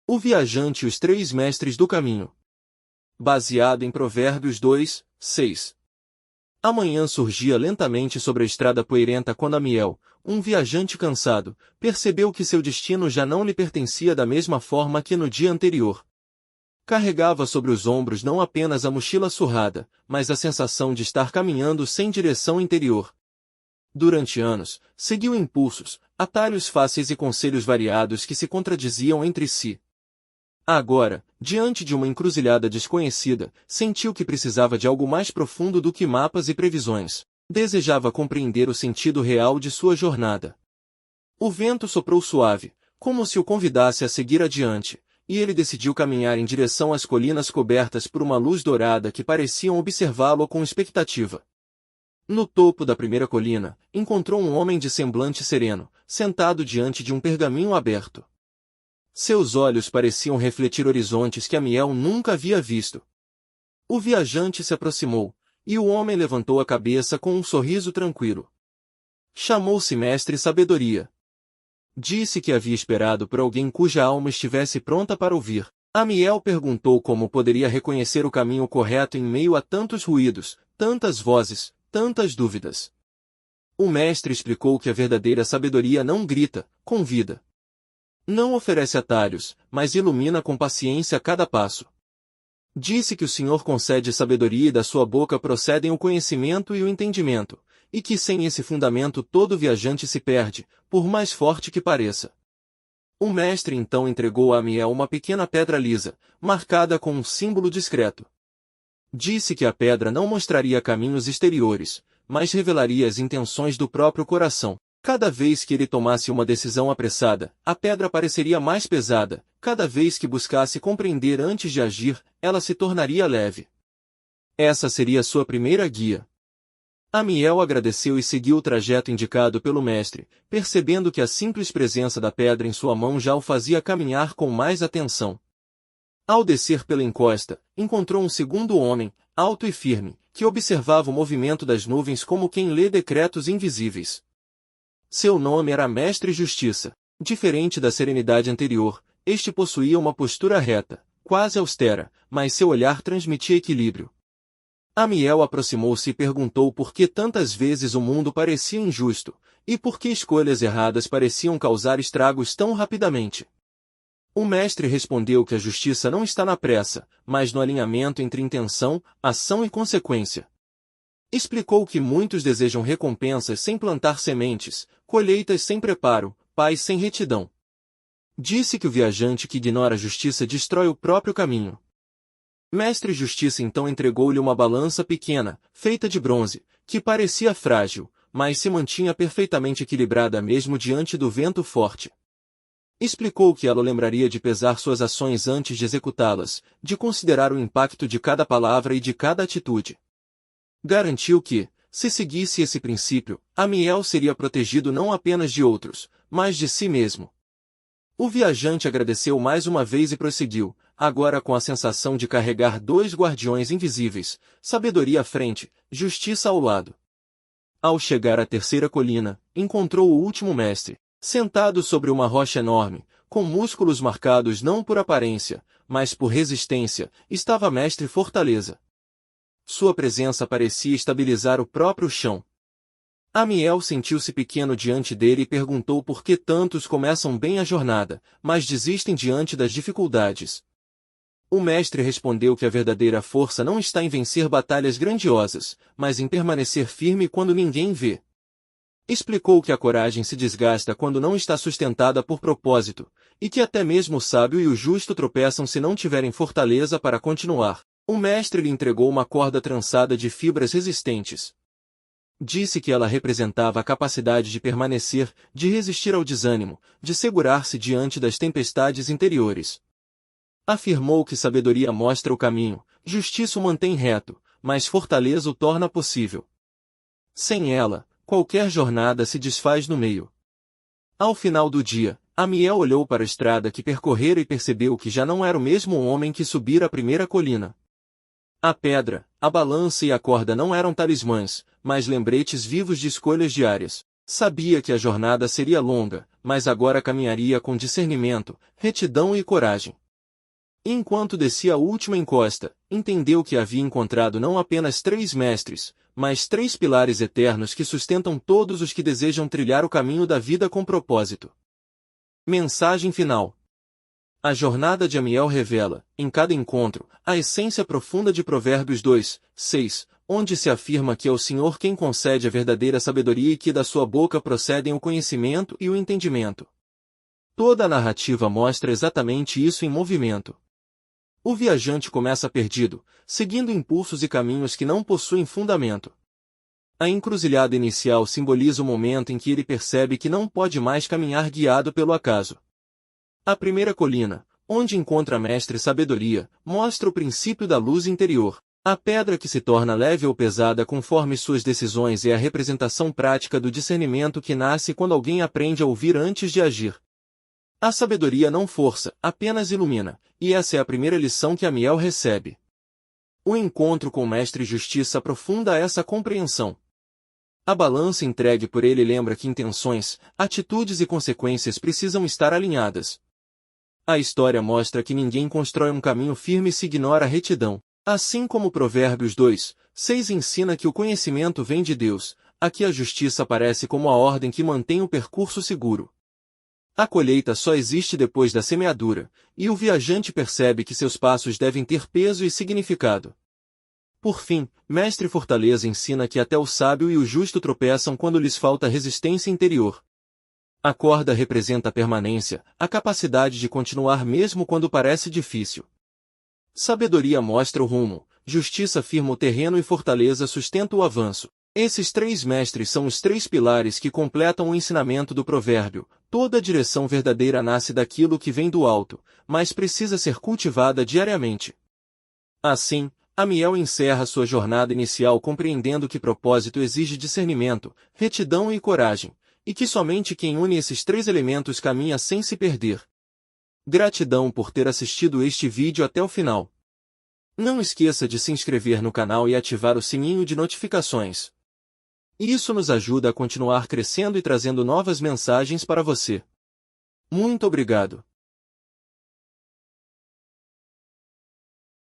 O viajante e os três mestres do caminho. Baseado em Provérbios 2, 6. A manhã surgia lentamente sobre a estrada poeirenta quando Amiel, um viajante cansado, percebeu que seu destino já não lhe pertencia da mesma forma que no dia anterior. Carregava sobre os ombros não apenas a mochila surrada, mas a sensação de estar caminhando sem direção interior. Durante anos, seguiu impulsos, atalhos fáceis e conselhos variados que se contradiziam entre si. Agora, diante de uma encruzilhada desconhecida, sentiu que precisava de algo mais profundo do que mapas e previsões. Desejava compreender o sentido real de sua jornada. O vento soprou suave, como se o convidasse a seguir adiante, e ele decidiu caminhar em direção às colinas cobertas por uma luz dourada que pareciam observá-lo com expectativa. No topo da primeira colina, encontrou um homem de semblante sereno, sentado diante de um pergaminho aberto. Seus olhos pareciam refletir horizontes que Amiel nunca havia visto. O viajante se aproximou, e o homem levantou a cabeça com um sorriso tranquilo. Chamou-se Mestre Sabedoria. Disse que havia esperado por alguém cuja alma estivesse pronta para ouvir. Amiel perguntou como poderia reconhecer o caminho correto em meio a tantos ruídos, tantas vozes, tantas dúvidas. O mestre explicou que a verdadeira sabedoria não grita, convida. Não oferece atalhos, mas ilumina com paciência cada passo. Disse que o Senhor concede sabedoria e da sua boca procedem o conhecimento e o entendimento, e que sem esse fundamento todo viajante se perde, por mais forte que pareça. O mestre então entregou a Amiel uma pequena pedra lisa, marcada com um símbolo discreto. Disse que a pedra não mostraria caminhos exteriores, mas revelaria as intenções do próprio coração. Cada vez que ele tomasse uma decisão apressada, a pedra pareceria mais pesada. Cada vez que buscasse compreender antes de agir, ela se tornaria leve. Essa seria sua primeira guia. Amiel agradeceu e seguiu o trajeto indicado pelo mestre, percebendo que a simples presença da pedra em sua mão já o fazia caminhar com mais atenção. Ao descer pela encosta, encontrou um segundo homem, alto e firme, que observava o movimento das nuvens como quem lê decretos invisíveis. Seu nome era Mestre Justiça. Diferente da serenidade anterior, este possuía uma postura reta, quase austera, mas seu olhar transmitia equilíbrio. Amiel aproximou-se e perguntou por que tantas vezes o mundo parecia injusto, e por que escolhas erradas pareciam causar estragos tão rapidamente. O mestre respondeu que a justiça não está na pressa, mas no alinhamento entre intenção, ação e consequência. Explicou que muitos desejam recompensas sem plantar sementes, colheitas sem preparo, paz sem retidão. Disse que o viajante que ignora a justiça destrói o próprio caminho. Mestre Justiça então entregou-lhe uma balança pequena, feita de bronze, que parecia frágil, mas se mantinha perfeitamente equilibrada mesmo diante do vento forte. Explicou que ela o lembraria de pesar suas ações antes de executá-las, de considerar o impacto de cada palavra e de cada atitude. Garantiu que, se seguisse esse princípio, Amiel seria protegido não apenas de outros, mas de si mesmo. O viajante agradeceu mais uma vez e prosseguiu, agora com a sensação de carregar dois guardiões invisíveis, sabedoria à frente, justiça ao lado. Ao chegar à terceira colina, encontrou o último mestre, sentado sobre uma rocha enorme, com músculos marcados não por aparência, mas por resistência, estava Mestre Fortaleza. Sua presença parecia estabilizar o próprio chão. Amiel sentiu-se pequeno diante dele e perguntou por que tantos começam bem a jornada, mas desistem diante das dificuldades. O mestre respondeu que a verdadeira força não está em vencer batalhas grandiosas, mas em permanecer firme quando ninguém vê. Explicou que a coragem se desgasta quando não está sustentada por propósito, e que até mesmo o sábio e o justo tropeçam se não tiverem fortaleza para continuar. O mestre lhe entregou uma corda trançada de fibras resistentes. Disse que ela representava a capacidade de permanecer, de resistir ao desânimo, de segurar-se diante das tempestades interiores. Afirmou que sabedoria mostra o caminho, justiça o mantém reto, mas fortaleza o torna possível. Sem ela, qualquer jornada se desfaz no meio. Ao final do dia, Amiel olhou para a estrada que percorrera e percebeu que já não era o mesmo homem que subira a primeira colina. A pedra, a balança e a corda não eram talismãs, mas lembretes vivos de escolhas diárias. Sabia que a jornada seria longa, mas agora caminharia com discernimento, retidão e coragem. Enquanto descia a última encosta, entendeu que havia encontrado não apenas 3 mestres, mas 3 pilares eternos que sustentam todos os que desejam trilhar o caminho da vida com propósito. Mensagem final. A jornada de Amiel revela, em cada encontro, a essência profunda de Provérbios 2, 6, onde se afirma que é o Senhor quem concede a verdadeira sabedoria e que da sua boca procedem o conhecimento e o entendimento. Toda a narrativa mostra exatamente isso em movimento. O viajante começa perdido, seguindo impulsos e caminhos que não possuem fundamento. A encruzilhada inicial simboliza o momento em que ele percebe que não pode mais caminhar guiado pelo acaso. A primeira colina, onde encontra a mestre sabedoria, mostra o princípio da luz interior. A pedra que se torna leve ou pesada conforme suas decisões é a representação prática do discernimento que nasce quando alguém aprende a ouvir antes de agir. A sabedoria não força, apenas ilumina, e essa é a primeira lição que Amiel recebe. O encontro com o Mestre Justiça aprofunda essa compreensão. A balança entregue por ele lembra que intenções, atitudes e consequências precisam estar alinhadas. A história mostra que ninguém constrói um caminho firme se ignora a retidão. Assim como Provérbios 2, 6 ensina que o conhecimento vem de Deus, aqui a justiça aparece como a ordem que mantém o percurso seguro. A colheita só existe depois da semeadura, e o viajante percebe que seus passos devem ter peso e significado. Por fim, Mestre Fortaleza ensina que até o sábio e o justo tropeçam quando lhes falta resistência interior. A corda representa a permanência, a capacidade de continuar mesmo quando parece difícil. Sabedoria mostra o rumo, justiça firma o terreno e fortaleza sustenta o avanço. Esses 3 mestres são os 3 pilares que completam o ensinamento do provérbio. Toda direção verdadeira nasce daquilo que vem do alto, mas precisa ser cultivada diariamente. Assim, Amiel encerra sua jornada inicial compreendendo que propósito exige discernimento, retidão e coragem, e que somente quem une esses 3 elementos caminha sem se perder. Gratidão por ter assistido este vídeo até o final. Não esqueça de se inscrever no canal e ativar o sininho de notificações. Isso nos ajuda a continuar crescendo e trazendo novas mensagens para você. Muito obrigado.